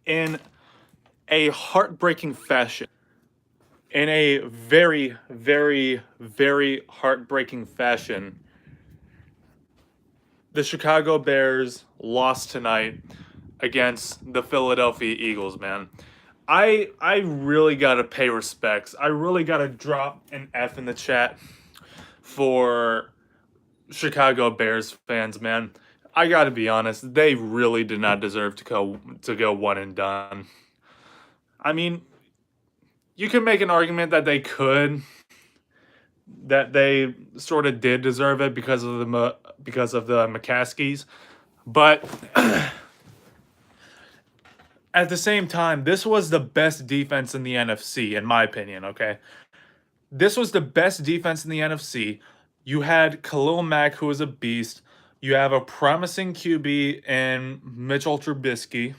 in a heartbreaking fashion. In a very, very, very heartbreaking fashion, the Chicago Bears lost tonight against the Philadelphia Eagles, man. I really gotta pay respects. I really gotta drop an F in the chat for Chicago Bears fans, man. I gotta be honest, they really did not deserve to go one and done. I mean, you can make an argument that they sort of did deserve it because of the McCaskies, but at the same time, this was the best defense in the NFC, in my opinion. Okay, this was the best defense in the NFC. You had Khalil Mack, who was a beast. You have a promising QB in Mitchell Trubisky.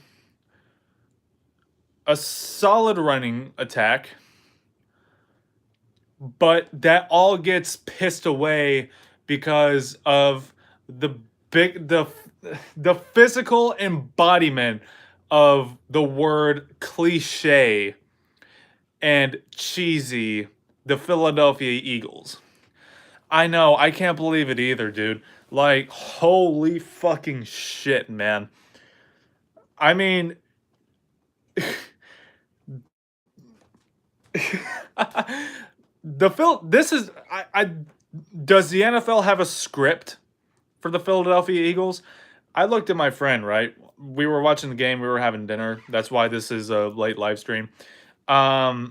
A solid running attack. But that all gets pissed away because of the big the physical embodiment of the word cliche and cheesy, the Philadelphia Eagles. I know, I can't believe it either, dude. Like, holy fucking shit, man. I mean, this is I does the NFL have a script for the Philadelphia Eagles? I looked at my friend, right? We were watching the game, we were having dinner. That's why this is a late live stream. I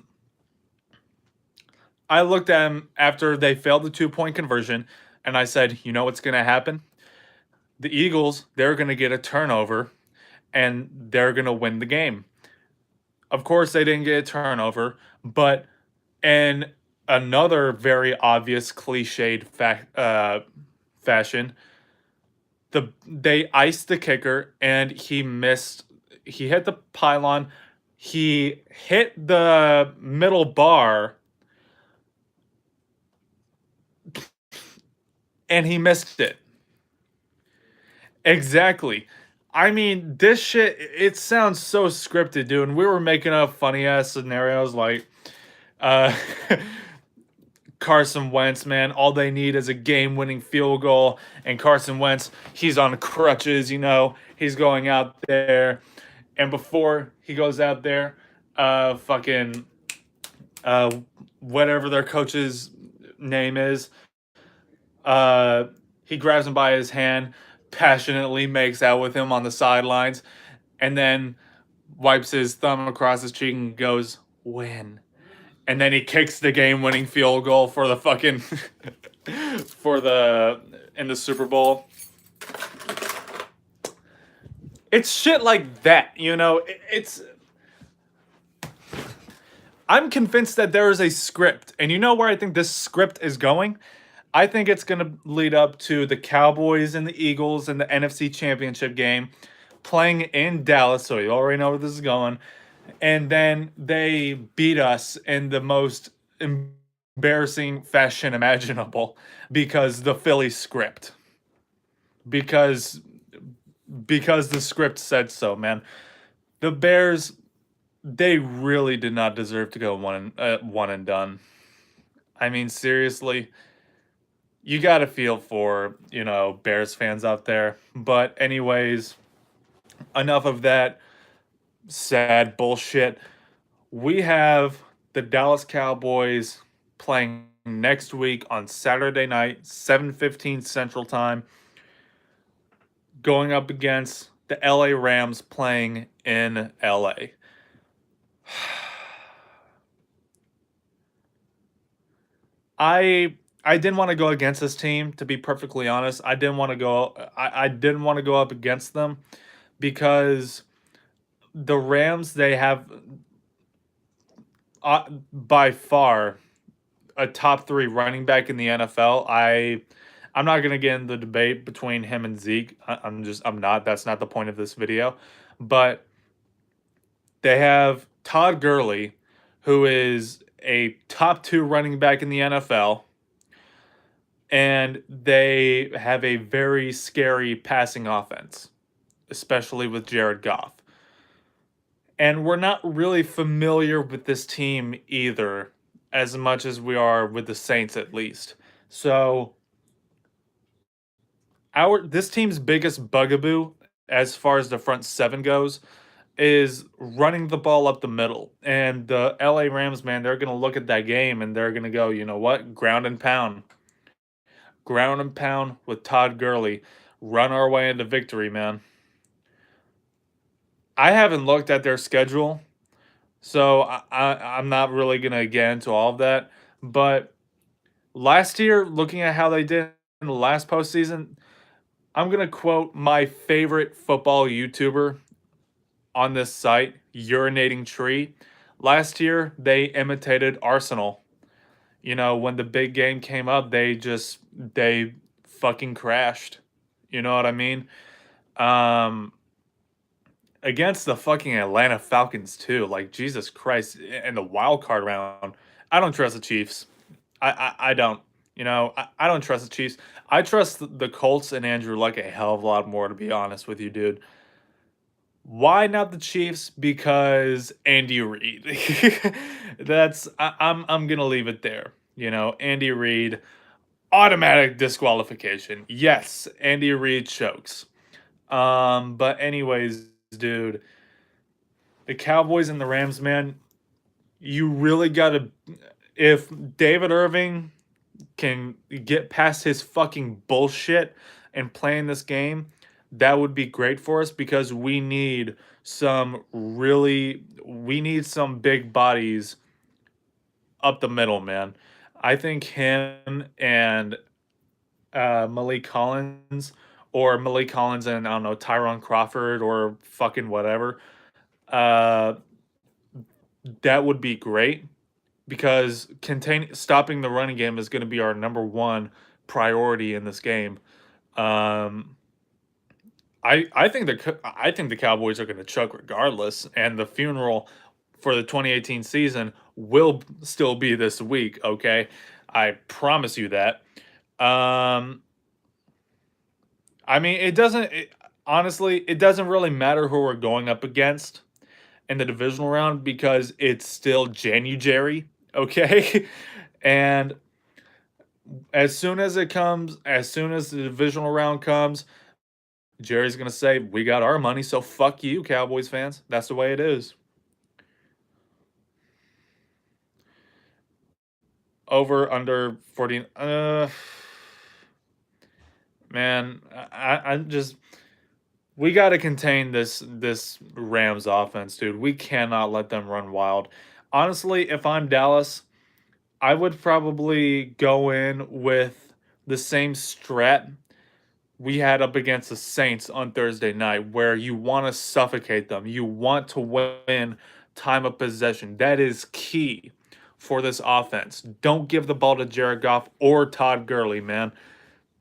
looked at him after they failed the 2-point conversion, and I said, you know what's going to happen? The Eagles, they're going to get a turnover, and they're going to win the game. Of course, they didn't get a turnover, but in another very obvious cliched fashion, they iced the kicker, and he missed. He hit the pylon. He hit the middle bar, and he missed it. Exactly. I mean, this shit, it sounds so scripted, dude. And we were making up funny ass scenarios like uh Carson Wentz, man, all they need is a game-winning field goal, and Carson Wentz, he's on crutches, he's going out there, and before he goes out there, fucking, whatever their coach's name is, he grabs him by his hand, passionately makes out with him on the sidelines, and then wipes his thumb across his cheek and goes, win. And then he kicks the game-winning field goal for the fucking in the Super Bowl. It's shit like that, It's I'm convinced that there is a script, and you know where I think this script is going? I think it's going to lead up to the Cowboys and the Eagles in the NFC Championship game playing in Dallas, so you already know where this is going. And then they beat us in the most embarrassing fashion imaginable because the Philly script. Because the script said so, man. The Bears, they really did not deserve to go one and done. I mean, seriously, you got to feel for, Bears fans out there. But anyways, enough of that sad bullshit. We have the Dallas Cowboys playing next week on Saturday night, 7:15 Central Time, going up against the LA Rams playing in LA. I didn't want to go against this team, to be perfectly honest. I didn't want to go up against them because the Rams, they have by far a top 3 running back in the NFL. I'm not gonna get in the debate between him and Zeke. I'm not. That's not the point of this video. But they have Todd Gurley, who is a top 2 running back in the NFL, and they have a very scary passing offense, especially with Jared Goff. And we're not really familiar with this team either, as much as we are with the Saints, at least. So, our this team's biggest bugaboo, as far as the front seven goes, is running the ball up the middle. And the LA Rams, man, they're gonna look at that game and they're gonna go, you know what? Ground and pound with Todd Gurley, run our way into victory, man. I haven't looked at their schedule, so I'm not really gonna get into all of that. But last year, looking at how they did in the last postseason, I'm gonna quote my favorite football YouTuber on this site, Urinating Tree. Last year, they imitated Arsenal. You know, when the big game came up, they fucking crashed. You know what I mean? Um, against the fucking Atlanta Falcons too. Like Jesus Christ, in the wild card round, I don't trust the Chiefs. I don't. You know, I don't trust the Chiefs. I trust the Colts and Andrew Luck a hell of a lot more, to be honest with you, dude. Why not the Chiefs? Because Andy Reid. I'm gonna leave it there. You know, Andy Reid, automatic disqualification. Yes, Andy Reid chokes. But anyways, dude, the Cowboys and the Rams, man, you really gotta. If David Irving can get past his fucking bullshit and play in this game, that would be great for us because we need some big bodies up the middle, man. I think him and Malik Collins, or Malik Collins and I don't know, Tyron Crawford or fucking whatever. Uh, that would be great because stopping the running game is going to be our number one priority in this game. Um, I think the Cowboys are going to choke regardless, and the funeral for the 2018 season will still be this week. Okay, I promise you that. Um, I mean, honestly, it doesn't really matter who we're going up against in the divisional round because it's still January, okay? And as soon as the divisional round comes, Jerry's gonna say, "We got our money, so fuck you, Cowboys fans." That's the way it is. Over under 40. Man, I'm just we got to contain this Rams offense, dude. We cannot let them run wild. Honestly, if I'm Dallas, I would probably go in with the same strat we had up against the Saints on Thursday night, where you want to suffocate them. You want to win time of possession. That is key for this offense. Don't give the ball to Jared Goff or Todd Gurley, man.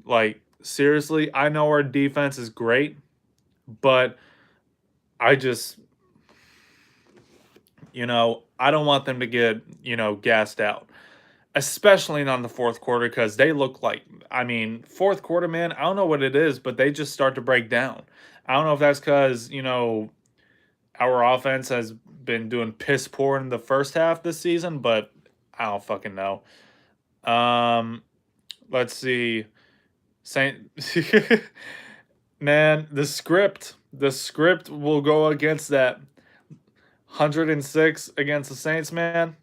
Like, seriously, I know our defense is great, but I just, I don't want them to get, gassed out, especially not in the fourth quarter because they look like, I mean, fourth quarter, man, I don't know what it is, but they just start to break down. I don't know if that's because, our offense has been doing piss poor in the first half this season, but I don't fucking know. Um, let's see. Saint Man, the script will go against that 106 against the Saints, man.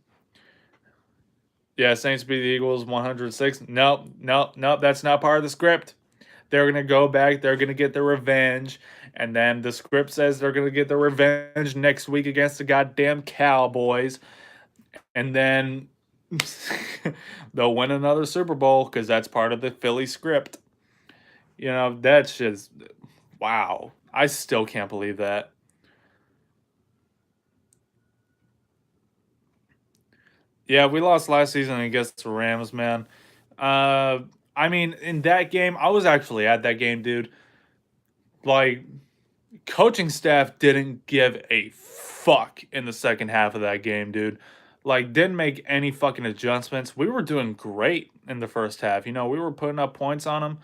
Yeah, Saints beat the Eagles 106. Nope, nope, nope. That's not part of the script. They're gonna go back. They're gonna get their revenge, and then the script says they're gonna get their revenge next week against the goddamn Cowboys, and then they'll win another Super Bowl because that's part of the Philly script. That's just wow. I still can't believe that. Yeah, we lost last season against the Rams, man. Uh, I mean, in that game, I was actually at that game, dude. Like, coaching staff didn't give a fuck in the second half of that game, dude. Like, didn't make any fucking adjustments. We were doing great in the first half. We were putting up points on them.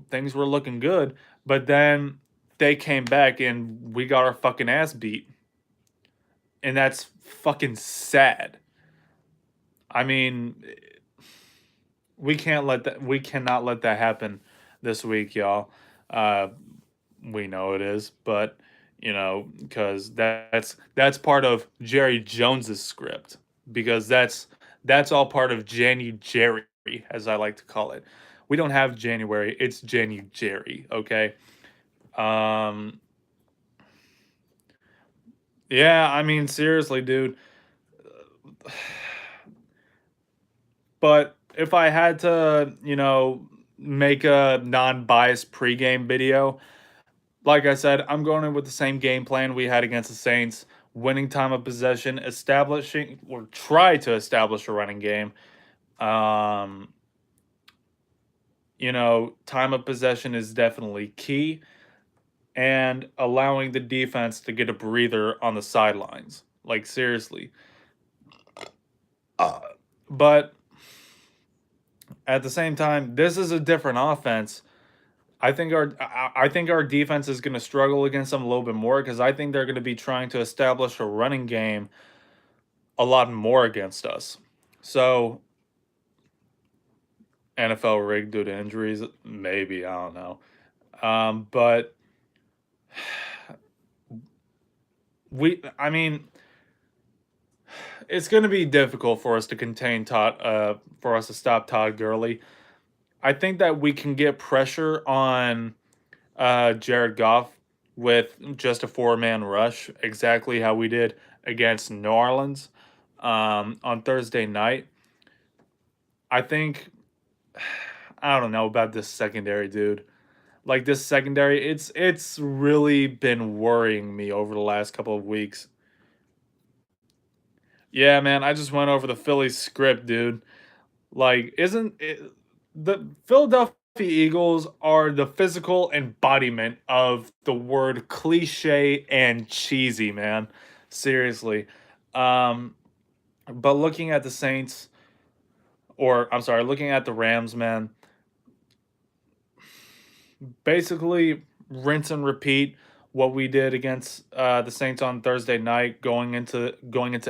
Things were looking good. But then they came back and we got our fucking ass beat. and that's fucking sad. I mean, we cannot let that happen this week, y'all. Uh, we know it is, but because that's part of Jerry Jones's script, because that's all part of January, as I like to call it. We don't have January; it's January. Okay. Um. Yeah. I mean, seriously, dude. But if I had to, make a non-biased pregame video, like I said, I'm going in with the same game plan we had against the Saints. Winning time of possession, establishing or try to establish a running game. Um, time of possession is definitely key, and allowing the defense to get a breather on the sidelines. Like seriously. Uh, but at the same time, this is a different offense. I think our defense is going to struggle against them a little bit more because I think they're going to be trying to establish a running game a lot more against us. So NFL rigged due to injuries, maybe, I don't know. But I mean, it's going to be difficult for us to contain Todd, for us to stop Todd Gurley. I think that we can get pressure on Jared Goff with just a four-man rush, exactly how we did against New Orleans on Thursday night. I think I don't know about this secondary, dude. Like this secondary, it's really been worrying me over the last couple of weeks. Yeah, man, I just went over the Phillies script, dude. Like, isn't it, the Philadelphia Eagles are the physical embodiment of the word cliche and cheesy, man. Seriously. Um, but looking at the Saints, or I'm sorry, looking at the Rams, man, basically rinse and repeat what we did against the Saints on Thursday night, going into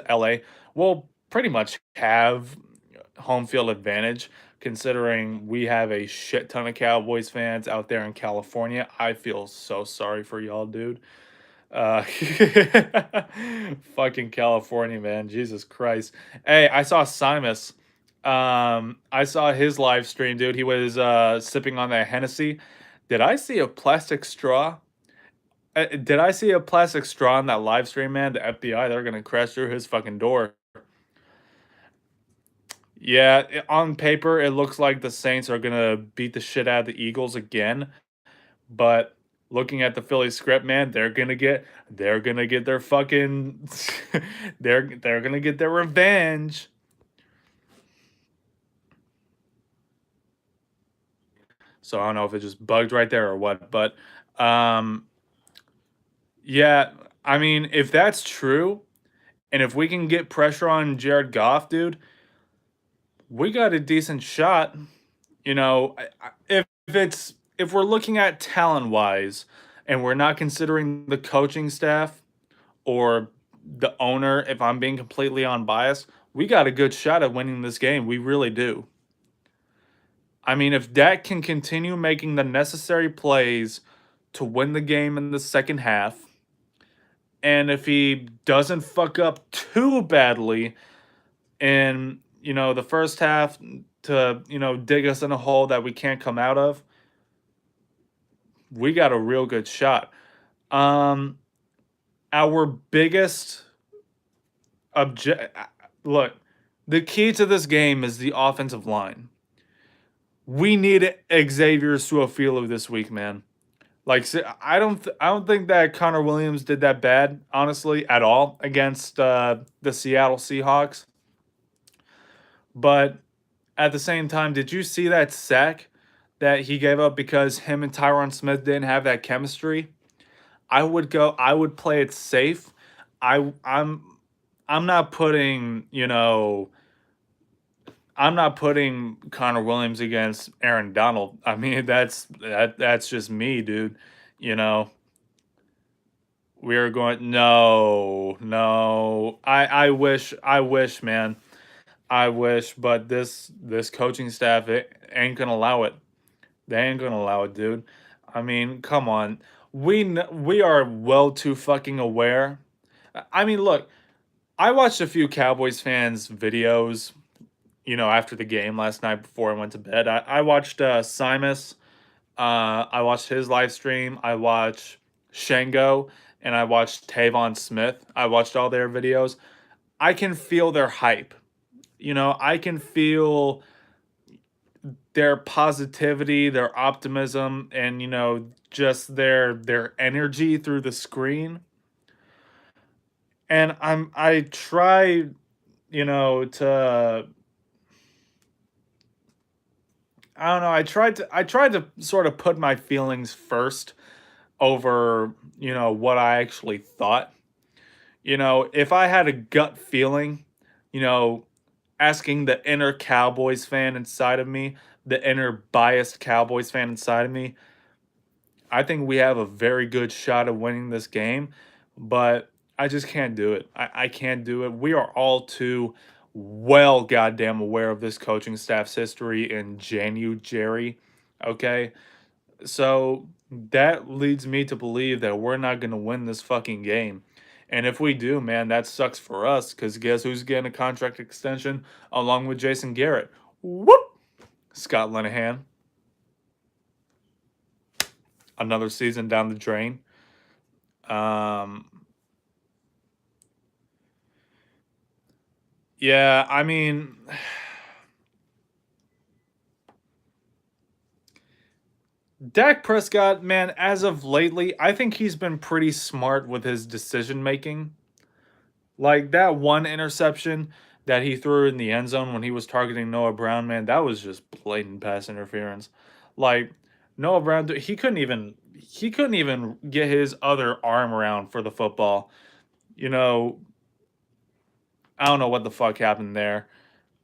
LA. We'll pretty much have home field advantage considering we have a shit ton of Cowboys fans out there in California. I feel so sorry for y'all, dude. Uh, fucking California, man. Jesus Christ. Hey, I saw Simus. I saw his live stream, dude. He was sipping on that Hennessy. Did I see a plastic straw? Did I see a plastic straw in that live stream, man? The FBI, they're gonna crash through his fucking door. Yeah, on paper, it looks like the Saints are gonna beat the shit out of the Eagles again. But looking at the Philly script, man, they're gonna get their fucking they're gonna get their revenge. So I don't know if it just bugged right there or what, but um yeah, I mean, if that's true, and if we can get pressure on Jared Goff, dude, we got a decent shot. If we're looking at talent wise, and we're not considering the coaching staff or the owner, if I'm being completely unbiased, we got a good shot at winning this game. We really do. I mean, if Dak can continue making the necessary plays to win the game in the second half, and if he doesn't fuck up too badly in, the first half to, dig us in a hole that we can't come out of, we got a real good shot. Um, our biggest object look, the key to this game is the offensive line. We need Xavier Su'a-Filo this week, man. Like I don't think that Connor Williams did that bad, honestly, at all against the Seattle Seahawks. But at the same time, did you see that sack that he gave up because him and Tyron Smith didn't have that chemistry? I would play it safe. I I'm not putting, I'm not putting Connor Williams against Aaron Donald. I mean, that's just me, dude. You know. We are going. No, no. I wish, man. I wish, but this coaching staff it ain't gonna allow it. They ain't gonna allow it, dude. I mean, come on. We are well too fucking aware. I mean, look, I watched a few Cowboys fans videos, after the game last night before I went to bed. I watched Simus. I watched his live stream. I watched Shango, and I watched Tavon Smith. I watched all their videos. I can feel their hype. I can feel their positivity, their optimism, and just their energy through the screen. And I try, to I don't know, I tried to sort of put my feelings first over, what I actually thought. If I had a gut feeling, you know, asking the inner Cowboys fan inside of me, the inner biased Cowboys fan inside of me, I think we have a very good shot of winning this game, but I just can't do it. I can't do it. We are all too well goddamn aware of this coaching staff's history in January. Okay. So that leads me to believe that we're not going to win this fucking game. And if we do, man, that sucks for us because guess who's getting a contract extension along with Jason Garrett? Whoop! Scott Linehan. Another season down the drain. Um, yeah, I mean, Dak Prescott, man, as of lately, I think he's been pretty smart with his decision making. Like that one interception that he threw in the end zone when he was targeting Noah Brown, man, that was just blatant pass interference. Like Noah Brown, he couldn't even get his other arm around for the football. You know, I don't know what the fuck happened there.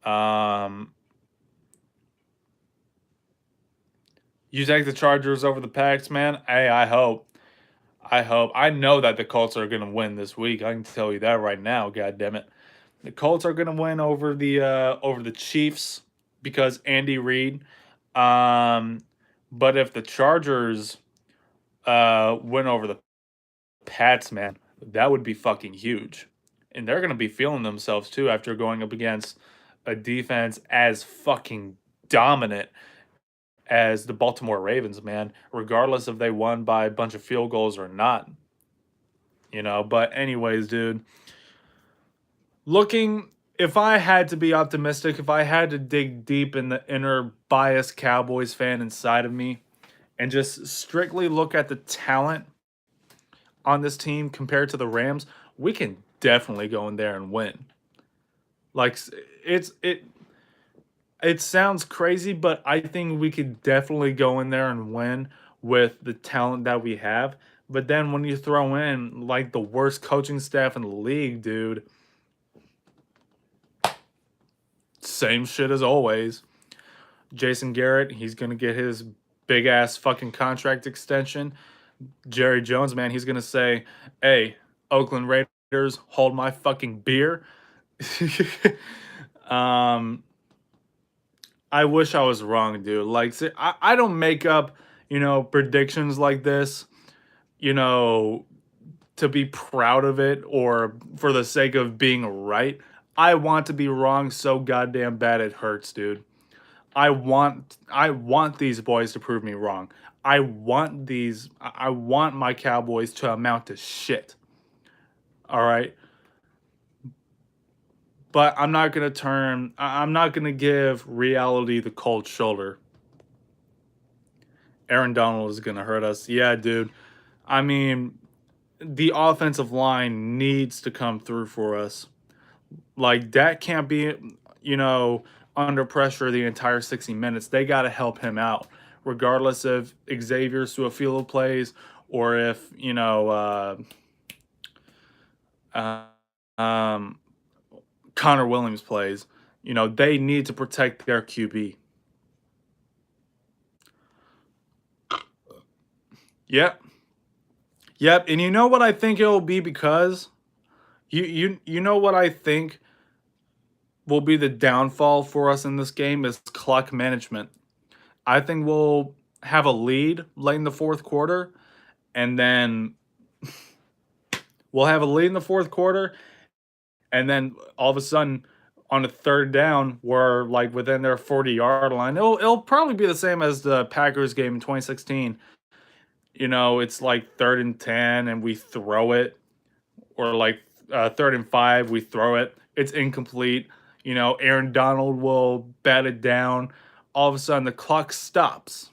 Um, you take the Chargers over the Packs, man. Hey, I hope. I hope. I know that the Colts are gonna win this week. I can tell you that right now. God damn it. The Colts are going to win over the Chiefs because Andy Reid. Um, but if the Chargers win over the Pats, man, that would be fucking huge. And they're going to be feeling themselves too after going up against a defense as fucking dominant as the Baltimore Ravens, man, regardless if they won by a bunch of field goals or not. But anyways, dude, looking, if I had to be optimistic, if I had to dig deep in the inner biased Cowboys fan inside of me and just strictly look at the talent on this team compared to the Rams, we can definitely go in there and win. Like it's it sounds crazy, but I think we could definitely go in there and win with the talent that we have. But then when you throw in like the worst coaching staff in the league, dude, same shit as always. Jason Garrett, he's gonna get his big ass fucking contract extension. Jerry Jones, man, he's gonna say, "Hey, Oakland Raiders, hold my fucking beer." um, I wish I was wrong, dude. Like, I don't make up, predictions like this, you know, to be proud of it or for the sake of being right. I want to be wrong so goddamn bad it hurts, dude. I want these boys to prove me wrong. I want my Cowboys to amount to shit. All right? But I'm not going to give reality the cold shoulder. Aaron Donald is going to hurt us. Yeah, dude. I mean, the offensive line needs to come through for us. Like Dak can't be, you know, under pressure the entire 60 minutes. They got to help him out, regardless if Xavier Su'a-Filo plays or if uh, um, Connor Williams plays. They need to protect their QB. Yep, Yep, and you know what I think it'll be because you know what I think will be the downfall for us in this game is clock management. I think we'll have a lead late in the fourth quarter, and then we'll have a lead in the fourth quarter, and then all of a sudden on a third down, we're like within their 40-yard line. It'll probably be the same as the Packers game in 2016. You know, it's like 3rd and 10, and we throw it, or like 3rd and 5, we throw it. It's incomplete. You know, Aaron Donald will bat it down. All of a sudden, the clock stops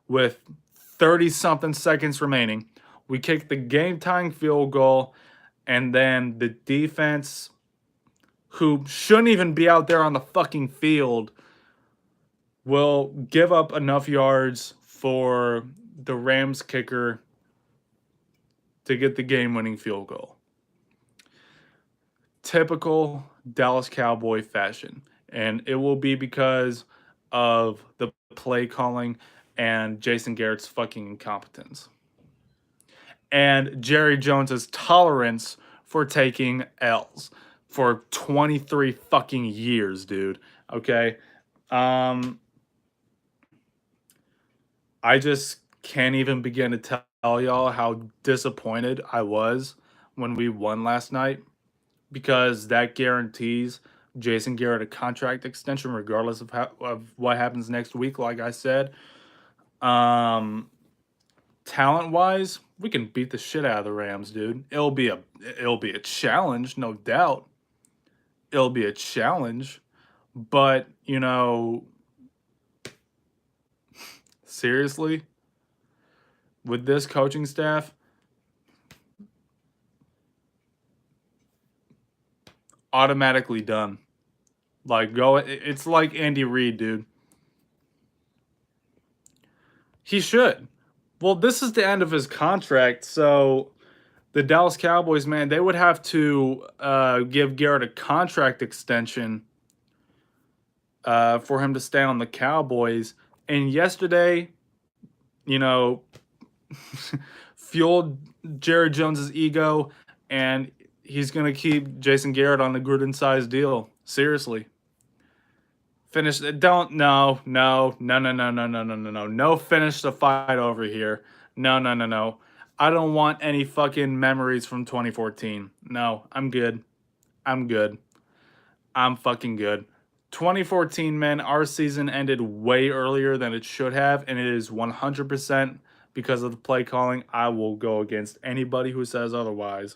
with 30 something seconds remaining. We kick the game tying field goal, and then the defense, who shouldn't even be out there on the fucking field, will give up enough yards for the Rams kicker to get the game winning field goal. Typical Dallas Cowboy fashion. And it will be because of the play calling and Jason Garrett's fucking incompetence. And Jerry Jones's tolerance for taking L's for 23 fucking years, dude. Okay? I just can't even begin to tell y'all how disappointed I was when we won last night, because that guarantees Jason Garrett a contract extension regardless of what happens next week. Like I said, talent wise, we can beat the shit out of the Rams, dude. It'll be a challenge, no doubt. It'll be a challenge, but you know, seriously, with this coaching staff, automatically done. Like, go. It's like Andy Reid, dude. He should. Well, this is the end of his contract, so the Dallas Cowboys, man, they would have to give Garrett a contract extension for him to stay on the Cowboys. And yesterday, you know, fueled Jerry Jones's ego, and he's gonna keep Jason Garrett on the Gruden-sized deal. Seriously. Finish it. Don't no. No, finish the fight over here. No. I don't want any fucking memories from 2014. No, I'm good. I'm good. I'm fucking good. 2014, man, our season ended way earlier than it should have, and it is 100% because of the play calling. I will go against anybody who says otherwise.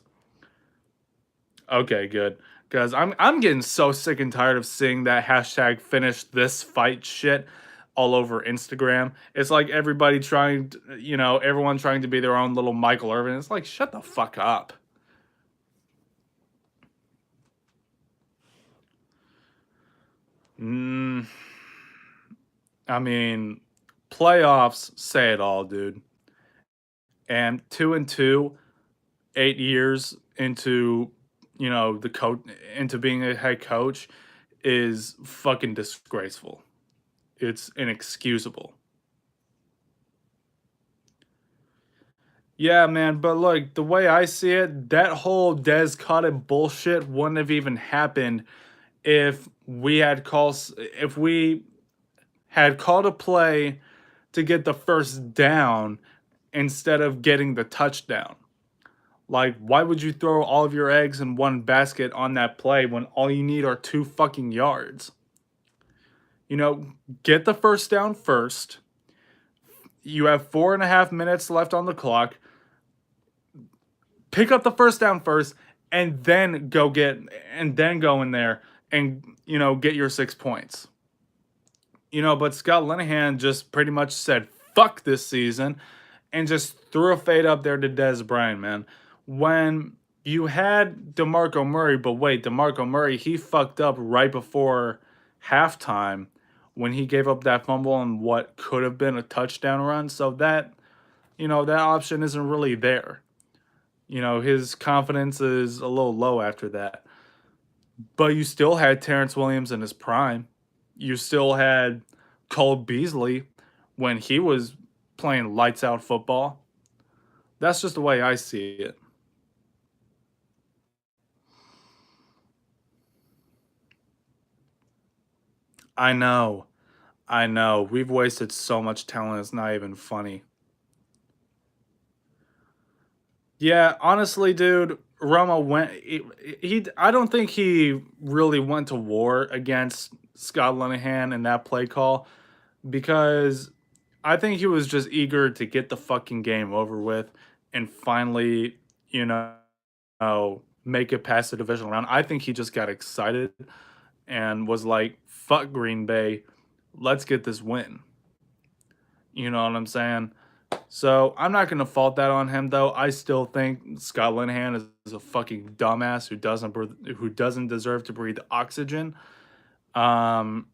Okay, good. Because I'm getting so sick and tired of seeing that hashtag finish this fight shit all over Instagram. It's like everybody trying to, everyone trying to be their own little Michael Irvin. It's like, shut the fuck up. I mean, playoffs say it all, dude. And 2-2, 8 years into, the coach, into being a head coach, is fucking disgraceful. It's inexcusable. Yeah, man, but look, the way I see it, that whole Des Cotton bullshit wouldn't have even happened if we had called a play to get the first down instead of getting the touchdown. Like, why would you throw all of your eggs in one basket on that play when all you need are 2 fucking yards? Get the first down first. You have 4.5 minutes left on the clock. Pick up the first down first, and then go in there and, get your 6 points. But Scott Linehan just pretty much said, fuck this season, and just threw a fade up there to Dez Bryant, man. When you had DeMarco Murray, but wait, DeMarco Murray, he fucked up right before halftime when he gave up that fumble on what could have been a touchdown run. So that option isn't really there. His confidence is a little low after that. But you still had Terrence Williams in his prime. You still had Cole Beasley when he was playing lights out football. That's just the way I see it. I know. I know. We've wasted so much talent. It's not even funny. Yeah, honestly, dude, Romo went. I don't think he really went to war against Scott Linehan in that play call because I think he was just eager to get the fucking game over with and finally, you make it past the divisional round. I think he just got excited and was like, "Fuck Green Bay, let's get this win." You know what I'm saying? So I'm not gonna fault that on him though. I still think Scott Linehan is a fucking dumbass who doesn't deserve to breathe oxygen. Um,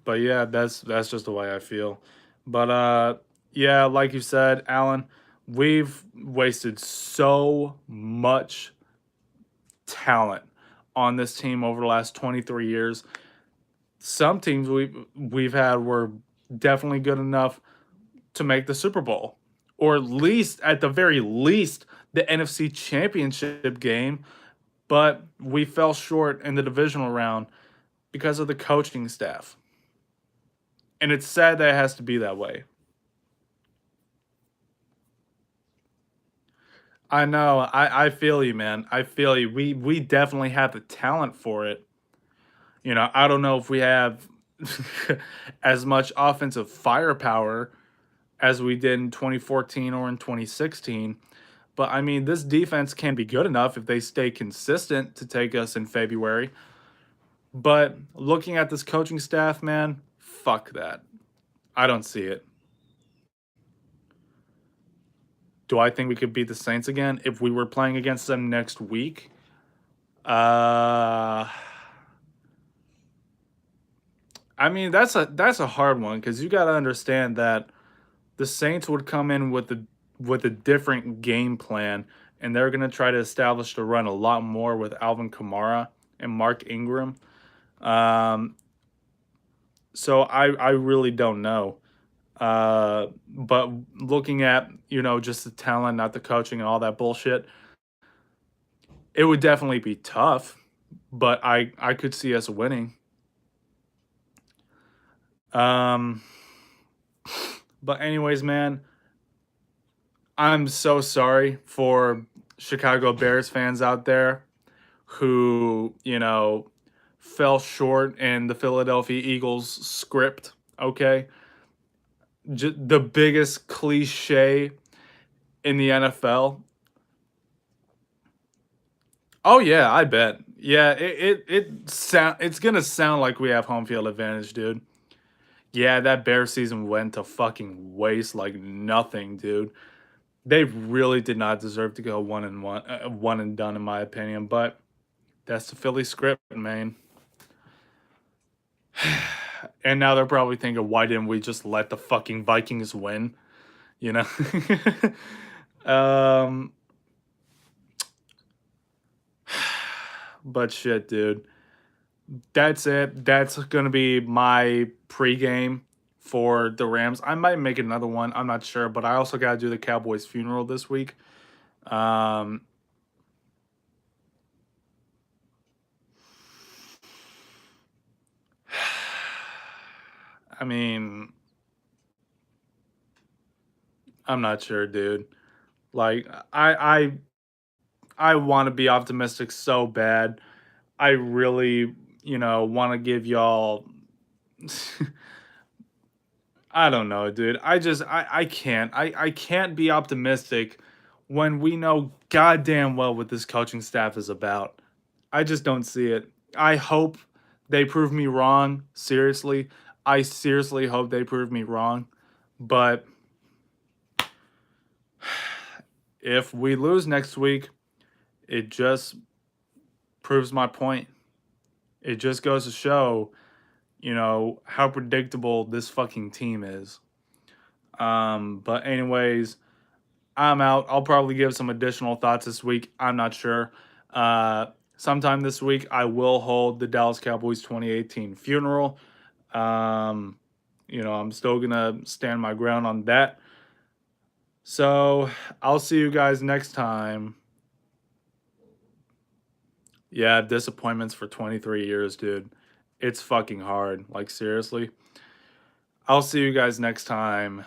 but yeah, that's just the way I feel. But yeah, like you said, Alan, we've wasted so much talent on this team over the last 23 years. Some teams we've had were definitely good enough to make the Super Bowl, or at the very least, the NFC Championship game. But we fell short in the divisional round because of the coaching staff, and it's sad that it has to be that way. I know. I feel you, man. I feel you. We definitely have the talent for it. I don't know if we have as much offensive firepower as we did in 2014 or in 2016. But I mean, this defense can be good enough if they stay consistent to take us in February. But looking at this coaching staff, man, fuck that. I don't see it. Do I think we could beat the Saints again if we were playing against them next week? Uh I mean, that's a hard one because you got to understand that the Saints would come in with a different game plan, and they're gonna try to establish the run a lot more with Alvin Kamara and Mark Ingram. Um, so I really don't know. But looking at just the talent, not the coaching, and all that bullshit, it would definitely be tough. But I could see us winning. Um, but anyways, man, I'm so sorry for Chicago Bears fans out there who, fell short in the Philadelphia Eagles script, okay? The biggest cliche in the NFL. Oh yeah, I bet. Yeah, it's going to sound like we have home field advantage, dude. Yeah, that Bear season went to fucking waste like nothing, dude. They really did not deserve to go one and done in my opinion, but that's the Philly script, man. And now they're probably thinking, why didn't we just let the fucking Vikings win? You know? um, but shit, dude. That's it. That's going to be my pregame for the Rams. I might make another one. I'm not sure. But I also got to do the Cowboys funeral this week. Um, I mean, I'm not sure, dude. Like, I want to be optimistic so bad. I really, want to give y'all. I don't know, dude. I can't. I can't be optimistic when we know goddamn well what this coaching staff is about. I just don't see it. I hope they prove me wrong. Seriously. I seriously hope they prove me wrong. But if we lose next week, it just proves my point. It just goes to show, how predictable this fucking team is. But anyways, I'm out. I'll probably give some additional thoughts this week. I'm not sure. Sometime this week, I will hold the Dallas Cowboys 2018 funeral. I'm still gonna stand my ground on that. So I'll see you guys next time. Yeah, disappointments for 23 years, dude. It's fucking hard. Like, seriously. I'll see you guys next time.